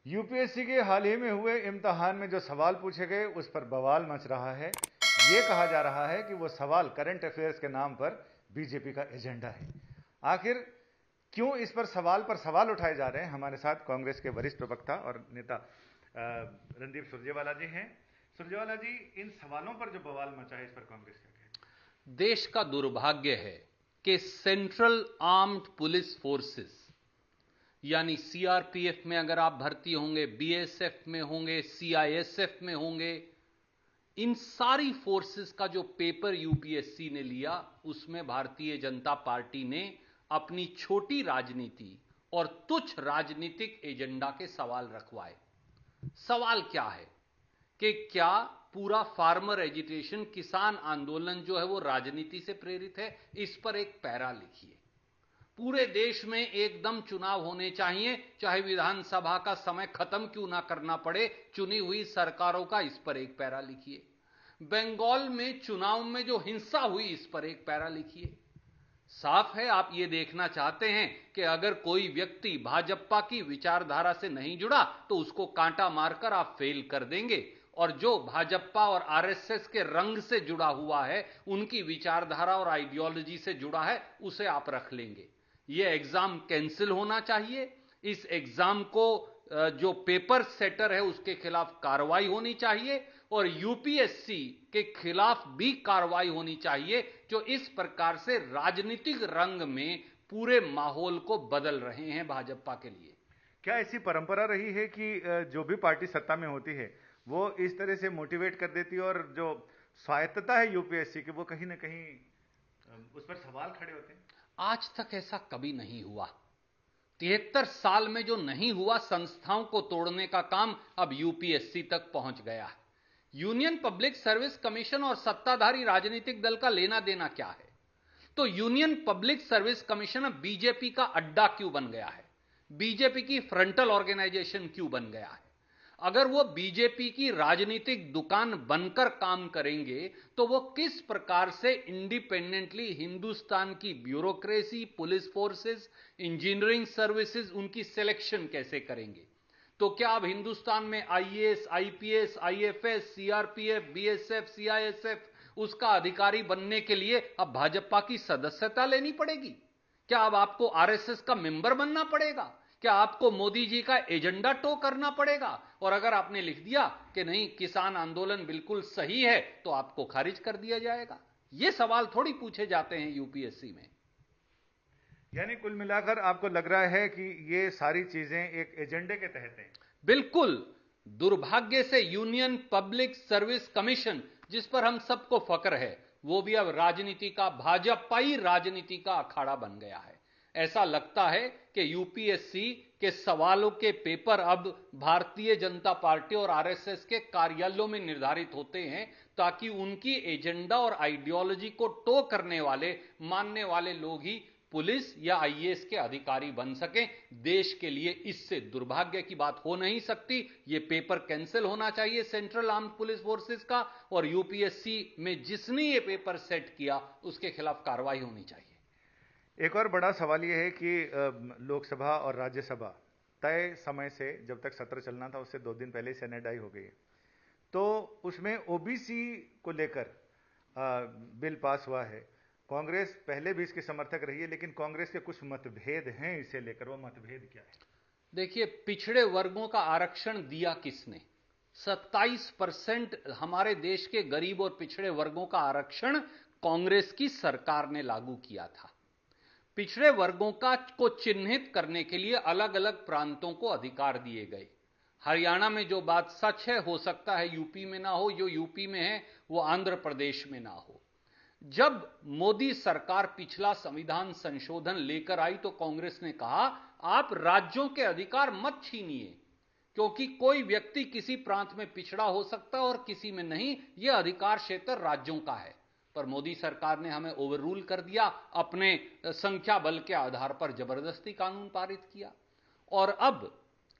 UPSC के हाल ही में हुए इम्तिहान में जो सवाल पूछे गए उस पर बवाल मच रहा है। ये कहा जा रहा है कि वो सवाल करंट अफेयर्स के नाम पर बीजेपी का एजेंडा है। आखिर क्यों इस पर सवाल उठाए जा रहे हैं? हमारे साथ कांग्रेस के वरिष्ठ प्रवक्ता और नेता रणदीप सुरजेवाला जी हैं। सुरजेवाला जी, इन सवालों पर जो बवाल मचा है इस पर कांग्रेस क्या कहे? देश का दुर्भाग्य है कि सेंट्रल आर्म्ड पुलिस फोर्सेस यानी सीआरपीएफ में अगर आप भर्ती होंगे, बीएसएफ में होंगे, सीआईएसएफ में होंगे, इन सारी फोर्सेस का जो पेपर यूपीएससी ने लिया उसमें भारतीय जनता पार्टी ने अपनी छोटी राजनीति और तुच्छ राजनीतिक एजेंडा के सवाल रखवाए। सवाल क्या है कि क्या पूरा फार्मर एजिटेशन, किसान आंदोलन जो है वो राजनीति से प्रेरित है? इस पर एक पैरा लिखिए। पूरे देश में एकदम चुनाव होने चाहिए, चाहे विधानसभा का समय खत्म क्यों ना करना पड़े, चुनी हुई सरकारों का, इस पर एक पैरा लिखिए। बंगाल में चुनाव में जो हिंसा हुई, इस पर एक पैरा लिखिए। साफ है आप ये देखना चाहते हैं कि अगर कोई व्यक्ति भाजपा की विचारधारा से नहीं जुड़ा तो उसको कांटा मारकर आप फेल कर देंगे, और जो भाजपा और आरएसएस के रंग से जुड़ा हुआ है, उनकी विचारधारा और आइडियोलॉजी से जुड़ा है, उसे आप रख लेंगे। यह एग्जाम कैंसिल होना चाहिए। इस एग्जाम को जो पेपर सेटर है उसके खिलाफ कार्रवाई होनी चाहिए, और यूपीएससी के खिलाफ भी कार्रवाई होनी चाहिए जो इस प्रकार से राजनीतिक रंग में पूरे माहौल को बदल रहे हैं भाजपा के लिए। क्या ऐसी परंपरा रही है कि जो भी पार्टी सत्ता में होती है वो इस तरह से मोटिवेट कर देती है, और जो स्वायत्तता है यूपीएससी की वो कहीं ना कहीं उस पर सवाल खड़े होते हैं? आज तक ऐसा कभी नहीं हुआ। 73 साल में जो नहीं हुआ, संस्थाओं को तोड़ने का काम अब यूपीएससी तक पहुंच गया है। यूनियन पब्लिक सर्विस कमीशन और सत्ताधारी राजनीतिक दल का लेना देना क्या है? तो यूनियन पब्लिक सर्विस कमीशन अब बीजेपी का अड्डा क्यों बन गया है? बीजेपी की फ्रंटल ऑर्गेनाइजेशन क्यों बन गया है? अगर वो बीजेपी की राजनीतिक दुकान बनकर काम करेंगे तो वो किस प्रकार से इंडिपेंडेंटली हिंदुस्तान की bureaucracy, police forces, engineering services, उनकी सिलेक्शन कैसे करेंगे? तो क्या अब हिंदुस्तान में IAS, IPS, IFS, CRPF, BSF, CISF उसका अधिकारी बनने के लिए अब भाजपा की सदस्यता लेनी पड़ेगी? क्या अब आपको आरएसएस का मेंबर बनना पड़ेगा? क्या आपको मोदी जी का एजेंडा टो करना पड़ेगा? और अगर आपने लिख दिया कि नहीं, किसान आंदोलन बिल्कुल सही है, तो आपको खारिज कर दिया जाएगा? ये सवाल थोड़ी पूछे जाते हैं यूपीएससी में। यानी कुल मिलाकर आपको लग रहा है कि ये सारी चीजें एक एजेंडे के तहत हैं? बिल्कुल। दुर्भाग्य से यूनियन पब्लिक सर्विस कमीशन, जिस पर हम सबको फक्र है, वो भी अब राजनीति का, भाजपाई राजनीति का अखाड़ा बन गया है। ऐसा लगता है कि यूपीएससी के सवालों के पेपर अब भारतीय जनता पार्टी और आरएसएस के कार्यालयों में निर्धारित होते हैं, ताकि उनकी एजेंडा और आइडियोलॉजी को टो करने वाले, मानने वाले लोग ही पुलिस या आईएएस के अधिकारी बन सकें। देश के लिए इससे दुर्भाग्य की बात हो नहीं सकती। यह पेपर कैंसिल होना चाहिए सेंट्रल आर्म्ड पुलिस फोर्सेस का, और यूपीएससी में जिसने ये पेपर सेट किया उसके खिलाफ कार्रवाई होनी चाहिए। एक और बड़ा सवाल यह है कि लोकसभा और राज्यसभा तय समय से, जब तक सत्र चलना था उससे 2 दिन पहले सेनेटाइज हो गई है, तो उसमें ओबीसी को लेकर बिल पास हुआ है। कांग्रेस पहले भी इसके समर्थक रही है, लेकिन कांग्रेस के कुछ मतभेद हैं इसे लेकर। वो मतभेद क्या है? देखिए, पिछड़े वर्गों का आरक्षण दिया किसने? 27% हमारे देश के गरीब और पिछड़े वर्गों का आरक्षण कांग्रेस की सरकार ने लागू किया था। पिछड़े वर्गों को चिन्हित करने के लिए अलग अलग प्रांतों को अधिकार दिए गए। हरियाणा में जो बात सच है, हो सकता है यूपी में ना हो, जो यूपी में है वो आंध्र प्रदेश में ना हो। जब मोदी सरकार पिछला संविधान संशोधन लेकर आई तो कांग्रेस ने कहा, आप राज्यों के अधिकार मत छीनिए, क्योंकि कोई व्यक्ति किसी प्रांत में पिछड़ा हो सकता है और किसी में नहीं, यह अधिकार क्षेत्र राज्यों का है। पर मोदी सरकार ने हमें ओवर रूल कर दिया, अपने संख्या बल के आधार पर जबरदस्ती कानून पारित किया। और अब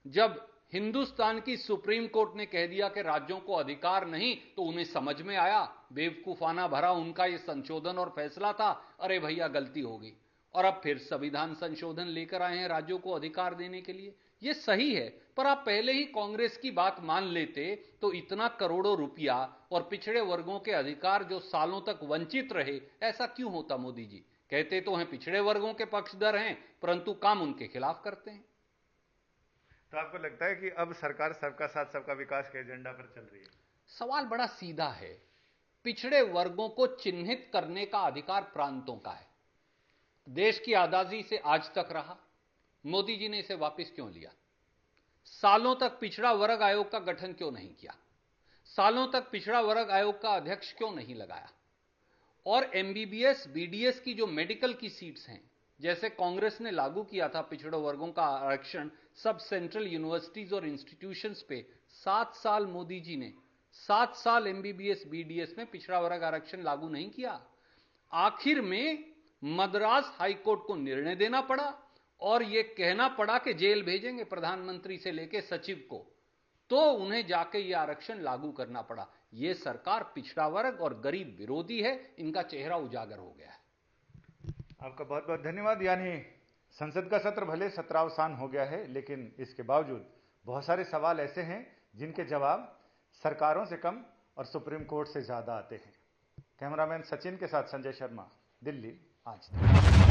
जब हिंदुस्तान की सुप्रीम कोर्ट ने कह दिया कि राज्यों को अधिकार नहीं, तो उन्हें समझ में आया, बेवकूफाना भरा उनका यह संशोधन और फैसला था, अरे भैया गलती हो गई, और अब फिर संविधान संशोधन लेकर आए हैं राज्यों को अधिकार देने के लिए। ये सही है, पर आप पहले ही कांग्रेस की बात मान लेते तो इतना करोड़ों रुपया और पिछड़े वर्गों के अधिकार जो सालों तक वंचित रहे, ऐसा क्यों होता? मोदी जी कहते तो हैं पिछड़े वर्गों के पक्षधर हैं, परंतु काम उनके खिलाफ करते हैं। तो आपको लगता है कि अब सरकार सबका साथ सबका विकास के एजेंडा पर चल रही है? सवाल बड़ा सीधा है। पिछड़े वर्गों को चिन्हित करने का अधिकार प्रांतों का है। देश की आजादी से आज तक रहा, मोदी जी ने इसे वापस क्यों लिया? सालों तक पिछड़ा वर्ग आयोग का गठन क्यों नहीं किया? सालों तक पिछड़ा वर्ग आयोग का अध्यक्ष क्यों नहीं लगाया? और एमबीबीएस बीडीएस की जो मेडिकल की सीट्स हैं, जैसे कांग्रेस ने लागू किया था पिछड़े वर्गों का आरक्षण सब सेंट्रल यूनिवर्सिटीज और इंस्टीट्यूशंस पे, 7 साल मोदी जी ने 7 साल एमबीबीएस बीडीएस में पिछड़ा वर्ग आरक्षण लागू नहीं किया। आखिर में मद्रास हाईकोर्ट को निर्णय देना पड़ा और यह कहना पड़ा कि जेल भेजेंगे प्रधानमंत्री से लेकर सचिव को, तो उन्हें जाके यह आरक्षण लागू करना पड़ा। यह सरकार पिछड़ा वर्ग और गरीब विरोधी है, इनका चेहरा उजागर हो गया है। आपका बहुत बहुत धन्यवाद। यानी संसद का सत्र भले सत्रावसान हो गया है, लेकिन इसके बावजूद बहुत सारे सवाल ऐसे हैं जिनके जवाब सरकारों से कम और सुप्रीम कोर्ट से ज्यादा आते हैं। कैमरामैन सचिन के साथ संजय शर्मा, दिल्ली आज तक।